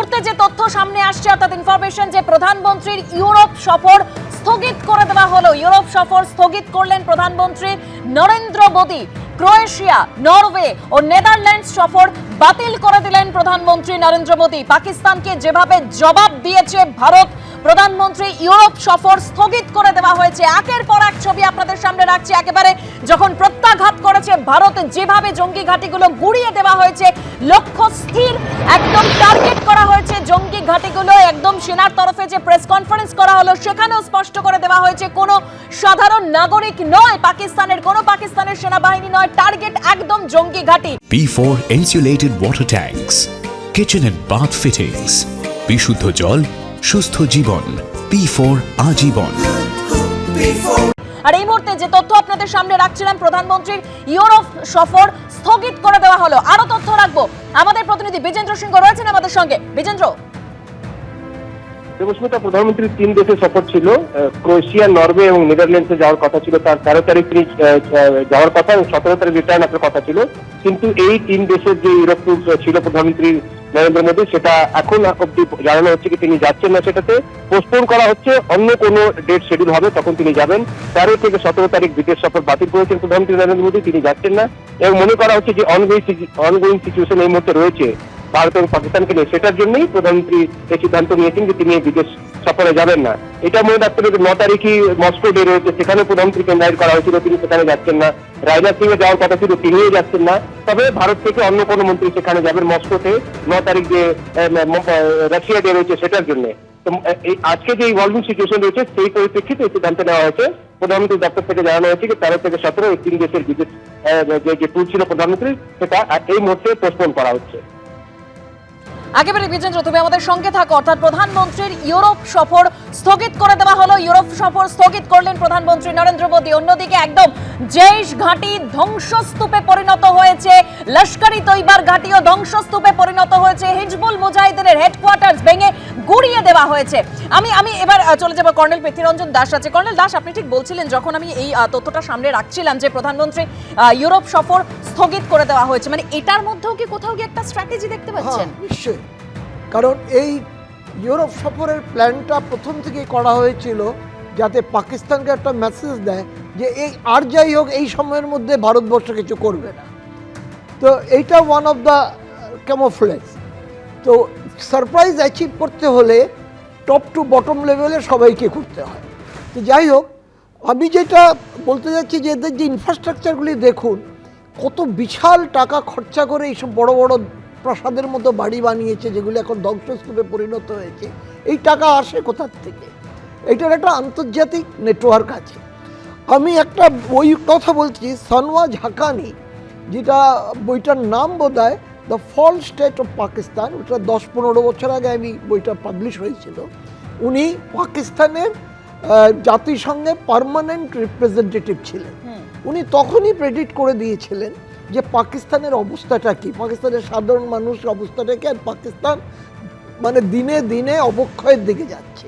মুহূর্তে যে তথ্য সামনে আসছে অর্থাৎ ইনফরমেশন যে প্রধানমন্ত্রীর ইউরোপ সফর স্থগিত করে দেওয়া হলো। ইউরোপ সফর স্থগিত করলেন প্রধানমন্ত্রী নরেন্দ্র মোদী। ক্রোয়েশিয়া, নরওয়ে ও নেদারল্যান্ডস সফর বাতিল করে দিলেন প্রধানমন্ত্রী নরেন্দ্র মোদী। পাকিস্তানকে যেভাবে জবাব দিয়েছে ভারত, প্রধানমন্ত্রী ইউরোপ সফর স্থগিত করে দেওয়া হয়েছে। একের পর এক ছবি আপনাদের সামনে রাখছি। একেবারে যখন প্রত্যাঘাত করেছে ভারত, যেভাবে জঙ্গি ঘাঁটিগুলো গুড়িয়ে দেওয়া হয়েছে, লক্ষ্য স্থির, একদম টার্গেট করা হয়েছে জঙ্গি ঘাঁটিগুলো। একদম সেনার তরফে যে প্রেস কনফারেন্স করা হলো সেখানেও স্পষ্ট করে দেওয়া হয়েছে কোনো সাধারণ নাগরিক নয়, পাকিস্তানের সেনাবাহিনী নয়, টার্গেট একদম জঙ্গি ঘাঁটি। P4 insulated water tanks, kitchen and bath fittings, বিশুদ্ধ জল, সুস্থ জীবন, P4 আজীবন। আর এই মুহূর্তে যে তথ্য আপনাদের সামনে রাখছিলাম, প্রধানমন্ত্রীর ইউরোপ সফর স্থগিত করে দেওয়া হলো। আরো তথ্য রাখবো, আমাদের প্রতিনিধি বিজেন্দ্র সিংহ রয়েছেন আমাদের সঙ্গে। বিজেন্দ্র, দেবস্মিতা, প্রধানমন্ত্রীর 3 দেশের সফর ছিল। ক্রোয়েশিয়া, নরওয়ে এবং নেদারল্যান্ডসে যাওয়ার কথা ছিল। তার 13 তারিখ যাওয়ার কথা এবং 17 তারিখ রিটার্ন আসার কথা ছিল। কিন্তু এই 3 দেশের যে ইউরোপ ট্যুর ছিল প্রধানমন্ত্রী নরেন্দ্র মোদী, সেটা এখন অব্দি জানানো হচ্ছে কি তিনি যাচ্ছেন না, সেটাতে পোস্টপোন করা হচ্ছে। অন্য কোনো ডেট শিডিউল হবে তখন তিনি যাবেন। 13 থেকে 17 তারিখ বিদেশ সফর বাতিল করেছেন প্রধানমন্ত্রী নরেন্দ্র মোদী, তিনি যাচ্ছেন না। এবং মনে করা হচ্ছে যে অনগোয়িং সিচুয়েশন এই মুহূর্তে রয়েছে ভারত এবং পাকিস্তানকে নিয়ে, সেটার জন্যই প্রধানমন্ত্রী এই সিদ্ধান্ত নিয়েছেন যে তিনি বিদেশ সফরে যাবেন না। এটা মনে রাখতে হবে 9 তারিখই মস্কো ডে রয়েছে, সেখানে প্রধানমন্ত্রীকে ইনভাইট করা হয়েছিল, তিনি সেখানে যাচ্ছেন না। রাজনাথ সিং এর যাওয়ার কথা ছিল, তিনিও যাচ্ছেন না। তবে ভারত থেকে অন্য কোনো মন্ত্রী সেখানে যাবেন মস্কোতে 9 তারিখ যে রাশিয়া ডে রয়েছে সেটার জন্য। তো আজকে যে ইভলভিং সিচুয়েশন রয়েছে সেই পরিপ্রেক্ষিতে এই সিদ্ধান্ত নেওয়া হয়েছে। প্রধানমন্ত্রী দপ্তর থেকে জানানো হয়েছে যে 13 থেকে 17 এই 3 দেশের বিদেশ যে ট্যুর ছিল প্রধানমন্ত্রী, সেটা এই মুহূর্তে পোস্টপোন করা হচ্ছে। একেবারে বিজেন্দ্র, তুমি আমাদের সঙ্গে থাকো। অর্থাৎ প্রধানমন্ত্রীর ইউরোপ সফর স্থগিত করে দেওয়া হলো। ইউরোপ সফর স্থগিত করলেন প্রধানমন্ত্রী নরেন্দ্র মোদী। অন্যদিকে একদম জেশ ঘাঁটি ধ্বংসস্তূপে পরিণত হয়েছে, লস্করি তৈবার ঘাঁটিও ধ্বংসস্তূপে পরিণত হয়েছে, হিজবুল মুজাহিদিনের হেডকোয়ার্টার্স ভেঙে গুড়িয়ে দেওয়া হয়েছে। আমি এবার চলে যাব, কর্নেল পৃথ্বীরঞ্জন দাস আছে। কর্নেল দাস, আপনি ঠিক বলছিলেন যখন আমি এই তথ্যটা সামনে রাখছিলাম যে প্রধানমন্ত্রী ইউরোপ সফর স্থগিত করে দেওয়া হয়েছে, মানে এটার মধ্যেও কি কোথাও কি একটা স্ট্র্যাটেজি দেখতে পাচ্ছেন? নিশ্চয়ই, কারণ এই ইউরোপ সফরের প্ল্যানটা প্রথম থেকেই করা হয়েছিল যাতে পাকিস্তানকে একটা মেসেজ দেয় যে এই আর যাই হোক এই সময়ের মধ্যে ভারতবর্ষ কিছু করবে না। তো এইটা ওয়ান অফ দ্য ক্যামোফ্লেজ। তো সারপ্রাইজ অ্যাচিভ করতে হলে টপ টু বটম লেভেলে সবাইকে করতে হয়। তো যাই হোক, আমি যেটা বলতে যাচ্ছি যে এদের যে ইনফ্রাস্ট্রাকচারগুলি দেখুন, কত বিশাল টাকা খরচা করে এইসব বড় বড় প্রাসাদের মতো বাড়ি বানিয়েছে যেগুলো এখন ধ্বংসস্তূপে পরিণত হয়েছে। এই টাকা আসে কোথার থেকে? এইটার একটা আন্তর্জাতিক নেটওয়ার্ক আছে। আমি একটা বই কথা বলছি, সানওয়াজ হাকানি, যেটা বইটার নাম বোধহয় the fall state of Pakistan. ওটা 10-15 বছর আগে আমি বইটা পাবলিশ হয়েছিল। উনি পাকিস্তানের জাতিসংঘে পার্মানেন্ট রিপ্রেজেন্টেটিভ ছিলেন। উনি তখনই প্রেডিক্ট করে দিয়েছিলেন যে পাকিস্তানের অবস্থাটা কি, পাকিস্তানের সাধারণ মানুষের অবস্থাটা কি, আর পাকিস্তান মানে দিনে দিনে অবক্ষয়ের দিকে যাচ্ছে।